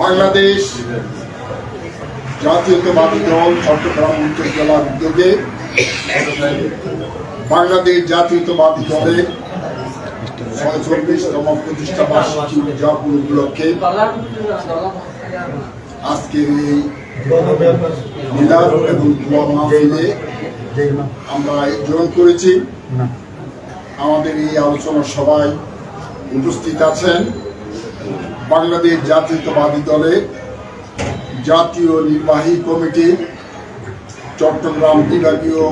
বাংলাদেশ জাতীয়তাবাদী দল চট্টগ্রাম উত্তর জেলার উদ্যোগে বাংলাদেশ জাতীয়তাবাদী দলের 46তম প্রতিষ্ঠা বার্ষিকী উদযাপন উপলক্ষে আজকের এই মিলাদ এবং দোয়া মাহফিলে আমরা আয়োজন করেছি। আমাদের এই আলোচনা সভায় উপস্থিত আছেন বাংলাদেশ জাতীয়তাবাদী দলের জাতীয় নির্বাহী কমিটির চট্টগ্রাম বিভাগীয়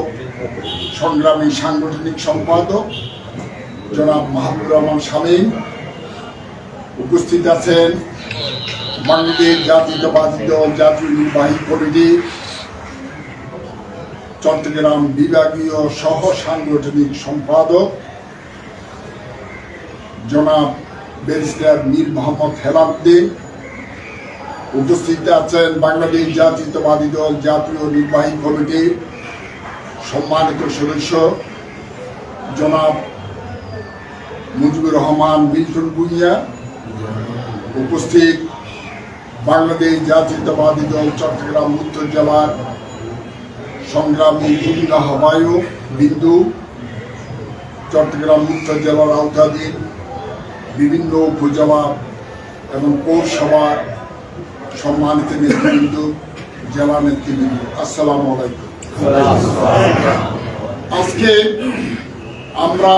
সংগ্রামী সাংগঠনিক সম্পাদক জনাব মাহবুবুর রহমান শামীম। উপস্থিত আছেন বাংলাদেশ জাতীয়তাবাদী দল জাতীয় নির্বাহী কমিটির চট্টগ্রাম বিভাগীয় সহ সাংগঠনিক সম্পাদক জনাব ব্যারিস্টার মীর মোহাম্মদ হেলালুদ্দিন। উপস্থিত আছেন বাংলাদেশ জাতীয়তাবাদী দল জাতীয় নির্বাহী কমিটির সম্মানিত সদস্য জনাব মুজিবুর রহমান মিল্টন ভূঁইয়া। উপস্থিত বাংলাদেশ জাতীয়তাবাদী দল চট্টগ্রাম উত্তর জেলার সংগ্রামী যুগ্ম আহ্বায়ক বিন্দু, চট্টগ্রাম উত্তর জেলার আওতাধীন বিভিন্ন উপজেলা এবং পৌরসভার সম্মানিত নেতৃবৃন্দ, জেলা নেতৃবৃন্দ, আসসালামু আলাইকুম। আজকে আমরা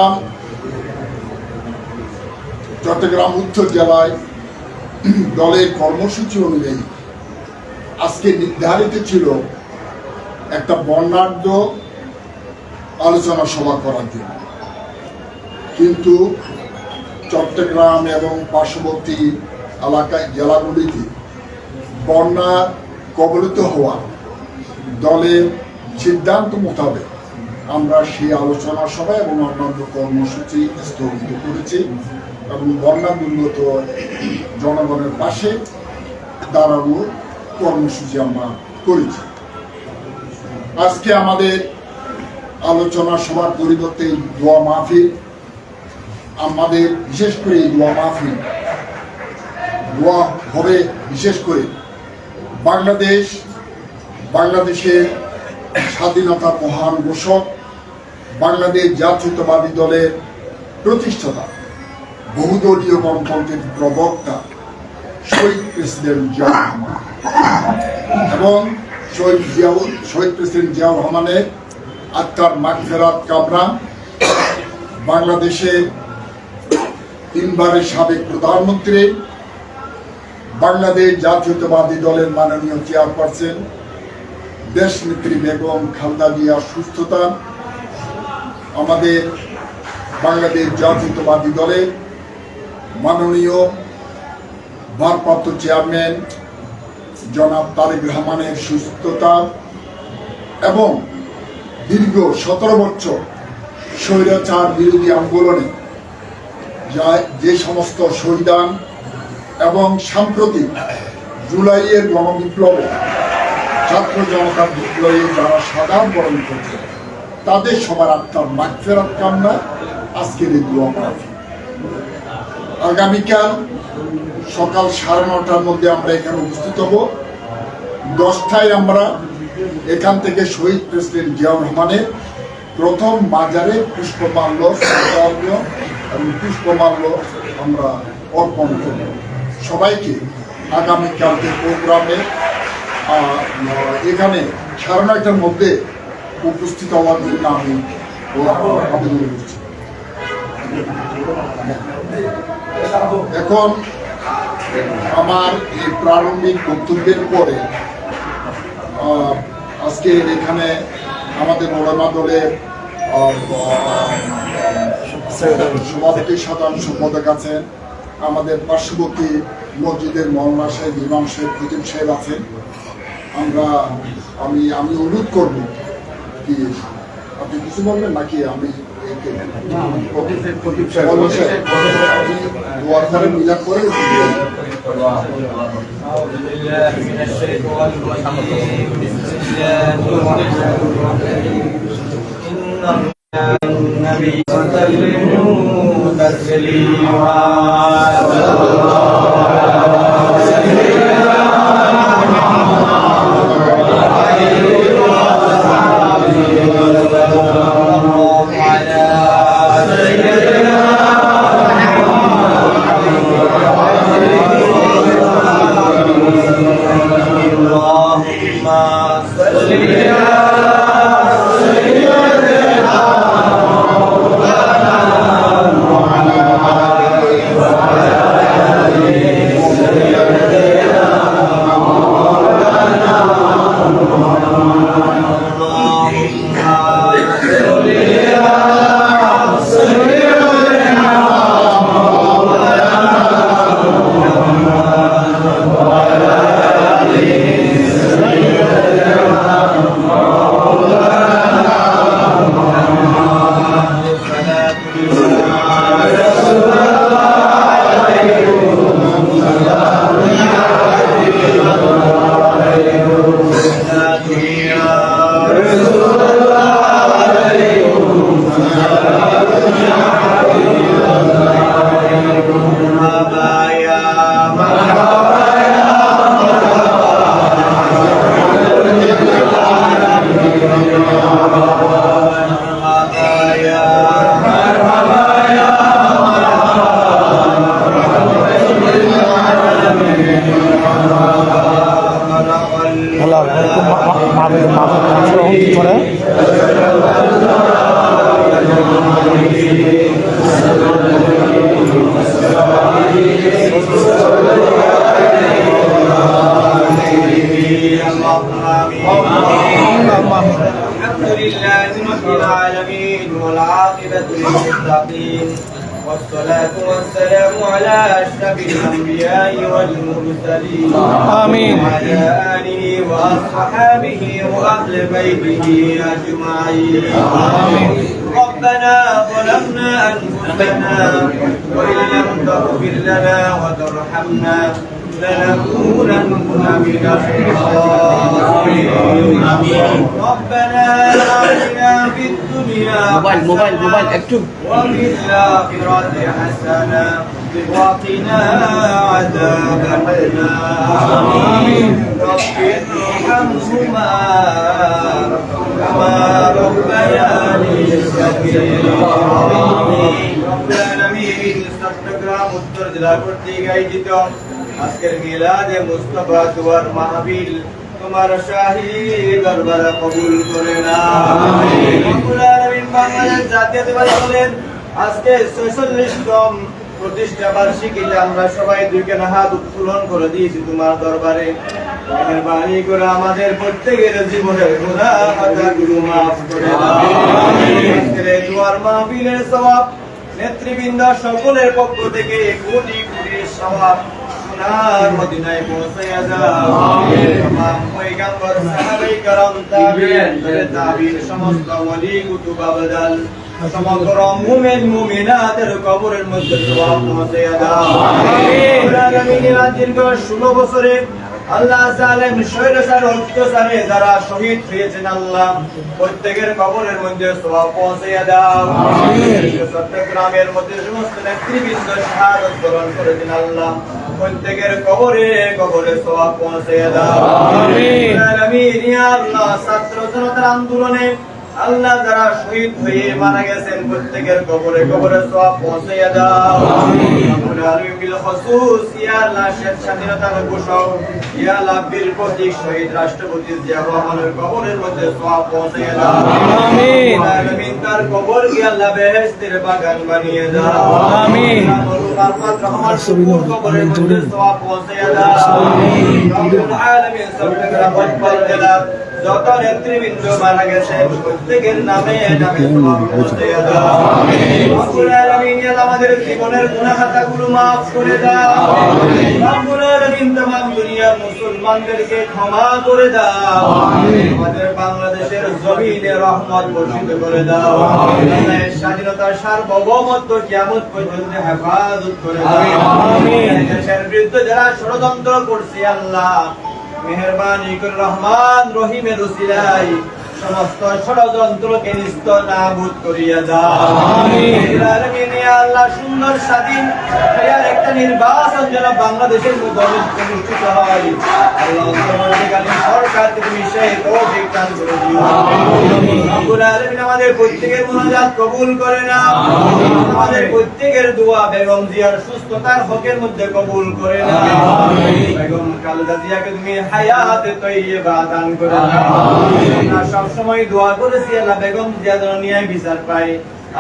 চট্টগ্রাম উত্তর জেলায় দলের কর্মসূচি অনুযায়ী আজকে নির্ধারিত ছিল একটা বর্ণাঢ্য আলোচনা সভা করার জন্য, কিন্তু চট্টগ্রাম এবং পার্শ্ববর্তী এলাকায় জেলাগুলিতে বন্যা কবলিত হওয়া দলের সিদ্ধান্ত মোতাবেক আমরা সেই আলোচনা সভা এবং অন্যান্য কর্মসূচি স্থগিত করেছি এবং বন্যা দুর্গত জনগণের পাশে দাঁড়ানোর কর্মসূচি আমরা করেছি। আজকে আমাদের আলোচনা সভার পরিবর্তে দোয়া মাহফিল, আমাদের বিশেষ করে এই দোয়া মাহফিল দোয়া হবে বিশেষ করে বাংলাদেশের স্বাধীনতার মহান ঘোষক, বাংলাদেশ জাতীয়তাবাদী দলের প্রতিষ্ঠাতা, বহুদলীয় গণতন্ত্রের প্রবক্তা শহীদ প্রেসিডেন্ট জিয়াউর রহমান এবং শহীদ প্রেসিডেন্ট জিয়াউর রহমানের আত্মার মাগফিরাত কামনা, বাংলাদেশের 3 বারের সাবেক প্রধানমন্ত্রী, বাংলাদেশ জাতীয়তাবাদী দলের মাননীয় চেয়ারপারসন দেশনেত্রী বেগম খালেদা জিয়ার সুস্থতা, আমাদের বাংলাদেশ জাতীয়তাবাদী দলের মাননীয় ভারপ্রাপ্ত চেয়ারম্যান জনাব তারেক রহমানের সুস্থতা এবং দীর্ঘ 17 বছর স্বৈরাচার বিরোধী আন্দোলনে যে সমস্ত শহীদান এবং সাম্প্রতিক জুলাইয়ের গণবিপ্লবে ছাত্র জনতার বিপ্লবে যারা সাধারণ বরণ করছে তাদের সবার আত্মার মাগফিরাত কামনা আজকের এই দোয়া মাহফিল। আগামীকাল সকাল 9:30টার মধ্যে আমরা এখানে উপস্থিত হব। 10টায় আমরা এখান থেকে শহীদ প্রেসিডেন্ট জিয়াউর রহমানের প্রথম মাজারে পুষ্পমাল্য এবং পুষ্পমাল্য আমরা অর্পণ করব। সবাইকে আগামীকালকে প্রোগ্রামে এখানে 9:30টার মধ্যে উপস্থিত হওয়ার জন্য আমি আবেদন করছি। এখন আমার এই প্রারম্ভিক বক্তব্যের পরে আজকে এখানে আমাদের ওলামা দলের সভাপতি সাধারণ সম্পাদক আছেন, আমাদের পার্শ্ববর্তী মসজিদের মৌলানা সাহেব, ইমাম সাহেব, খতিব সাহেব আছেন। আমি অনুরোধ করব কি আপনি কিছু বলবেন নাকি আমি মিলাপ করে بسم الله الرحمن الرحيم النبي وسلموا تسليما والصلاة والسلام على أشرف الأنبياء والمرسلين آمين وعلى آله وأصحابه وأهل بيته أجمعين آمين ربنا ظلمنا أنفسنا وإن لم تغفر لنا وترحمنا لنكونن من الخاسرين ربنا آتنا في الدنيا موبايل اكتب وفي الآخرة حسنة وقنا عذاب النار رب ارحمهما كما ربياني صغيرا رب العالمين চট্টগ্রাম উত্তর জেলা কর্তৃক আয়োজিত আজকের মিলাদে মুস্তাফা দুয়ার মাহফিল তোমার শাহী দরবারে কবুল করে নাও আমিন রব্বুল আলামিন বাংলাদেশ জাতীয়তাবাদী দলের আজকে 46তম প্রতিষ্ঠা বার্ষিকীতে আমরা সবাই দুইখানা হাত উত্তোলন করে দিয়েছি তোমার দরবারে মেহেরবানি করে আমাদের প্রত্যেকের জীবনের গুনাহ খাতাগুলো মাফ করে দাও আমিন আজকের এই দুয়ার মাহফিলের সওয়াব নেতৃবৃন্দ সকলের পক্ষ থেকে কোটি কোটি সওয়াব সোনার মদিনায় পৌঁছায়া দাও আমিন तमाम পয়গম্বর সাহাবায়ে কেরাম তাবিঈন সমস্ত ওলি কুতুব আবদাল সমগ্র মুমিন মুমিনাতের কবরের মধ্যে সওয়াব পৌঁছায়া দাও আমিন আলামিন দীর্ঘ 16 বছরে আল্লাহ জালেম শৈরসার অত্যাচারে যারা শহীদ হয়েছেন আল্লাহ প্রত্যেকের কবরের মধ্যে সওয়াব পৌঁছায়া দাও আমিন চট্টগ্রামের মধ্যে সমস্ত নেতৃবৃন্দ শাহাদাত বরণ করেছেন আল্লাহ প্রত্যেকের কবরে কবরে সওয়াব পৌঁছায়া দাও আমিন আমিন ইয়া আল্লাহ ছাত্র জনতার আন্দোলনে আল্লাহ যারা শহীদ হয়ে মারা গেছেন প্রত্যেকের কবরে কবরে সওয়াব পৌঁছায়া দাও আমিন রব্বুল আলামিন বিল খুসুস ইয়া আল্লাহ স্বাধীনতার ঘোষক ইয়া আল্লাহ বীর প্রতীক শহীদ রাষ্ট্রপতি জিয়া রহমানের কবরের মধ্যে সওয়াব পৌঁছায়া দাও আমিন আমিন তার কবরকে আল্লাহ বেহেশতের বাগান বানিয়ে দাও আমিন রহমান রহমান কবরের মধ্যে সওয়াব পৌঁছায়া দাও আমিন রব্বুল আলামিন চট্টগ্রাম জেলার যত নেতৃবৃন্দ মারা গেছে প্রত্যেকের নামে নামে সওয়াব পৌঁছায়া দাও আমিন রব্বুল আলামিন আমাদের জীবনের গুনাহ খাতাগুলো maaf করে দাও আমিন রব্বুল আলামিন तमाम দুনিয়ার মুসলমানদেরকে ক্ষমা করে দাও আমিন আমাদের বাংলাদেশের জমিনে রহমত বর্ষিত করে দাও আমিন স্বাধীনতার সার্বভৌমত্ব কিয়ামত পর্যন্ত হেফাজত করে দাও আমিন দেশের বিরুদ্ধে যারা ষড়যন্ত্র করছে আল্লাহ মেহেরবানি করে রহমান রহিমের উসিলায় সমস্ত ষড়যন্ত্রকে নিস্তানাবুদ করিয়া দাও আমিন আমিন ইয়া আল্লাহ সুন্দর স্বাধীন ফেয়ার একটা নির্বাচন যেন বাংলাদেশের মধ্যে অনুষ্ঠিত হয় আল্লাহ অন্তর্বর্তীকালীন সরকারকে তুমি সেই তৌফিক দান করে দিও আমিন রব্বুল আলামিন আমাদের প্রত্যেকের মুনাজাত কবুল করে নাও আমাদের প্রত্যেকের দোয়া বেগম জিয়ার সুস্থতার হকের মধ্যে কবুল করে নাও বেগম খালেদা জিয়াকে তুমি হায়াতে তৈয়বা দান করে দাও আমরা সব সময় দোয়া করেছি আল্লাহ বেগম জিয়া যেন ন্যায় বিচার পায়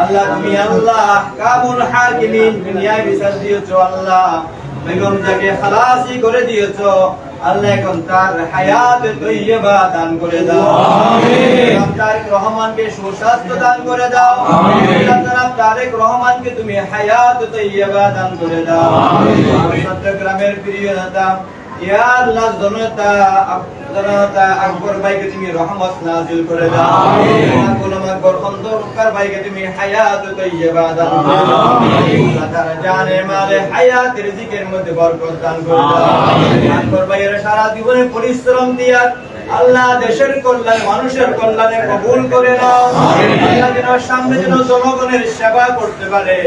আল্লাহ তুমি আল্লাহ কামুল হাকিমিন ন্যায় বিচার দিয়েছো আল্লাহ বেগম জিয়াকে খালাসি করে দিয়েছো আল্লাহ এখন তার হায়াতে তৈয়বা দান করে দাও আমিন তারেক রহমানকে সুস্বাস্থ্য দান করে দাও আমিন জনাব তারেক রহমানকে তুমি হায়াতে তৈয়বা দান করে দাও আমিন চট্টগ্রামের প্রিয় নেতা ইয়া আল্লাহ জনতা আকবর ভাইকে তুমি রহমত নাযিল করে দাও আমিন গোলাম আকবর খন্দকার ভাইকে তুমি হায়াত তৈয়বা দান করে দাও আমিন তার জানে মালে হায়াত রিজিকের মধ্যে বরকত দান করে দাও আমিন আকবর ভাইয়ের সারা জীবনে পরিশ্রম দিয়া আল্লাহ দেশের কল্যাণ মানুষের কল্যাণে কবুল করে নাও আল্লাহ যেন সামনে যেন জনগণের সেবা করতে পারে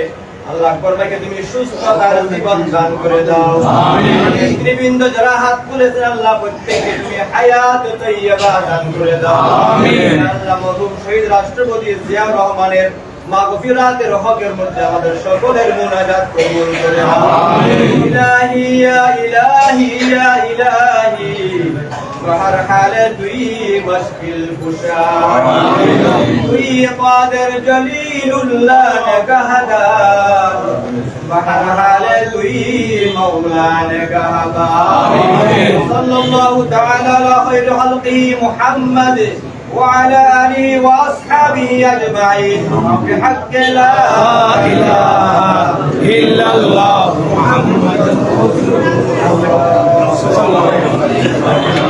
আল্লাহ আকবর ভাইকে তুমি সুস্থতার জীবন দান করে দাও আমিন নেতৃবৃন্দ যারা হাত তুলেছেন আল্লাহ প্রত্যেককে তুমি হায়াত তৈয়বা দান করে দাও আমিন আল্লাহ মরহুম শহীদ রাষ্ট্রপতি জিয়াউর রহমানের মাগফিরাতের হকের মধ্যে আমাদের সকলের মুনাজাত কবুল করে নাও আমিন ইলাহি ইয়া ইলাহি ইয়া ইলাহি হর হালে তুই মুশকিল কুশা তুই কাদের জলিলুল্লাহ নেগাহদার হর হালে তুই মাওলা নেগাহদার সাল্লাল্লাহু তাআলা আলা খায়রি খালকি মুহাম্মদ وعلى آله وأصحابه أجمعين بحق لا إله إلا الله محمد رسول الله صلى الله عليه وسلم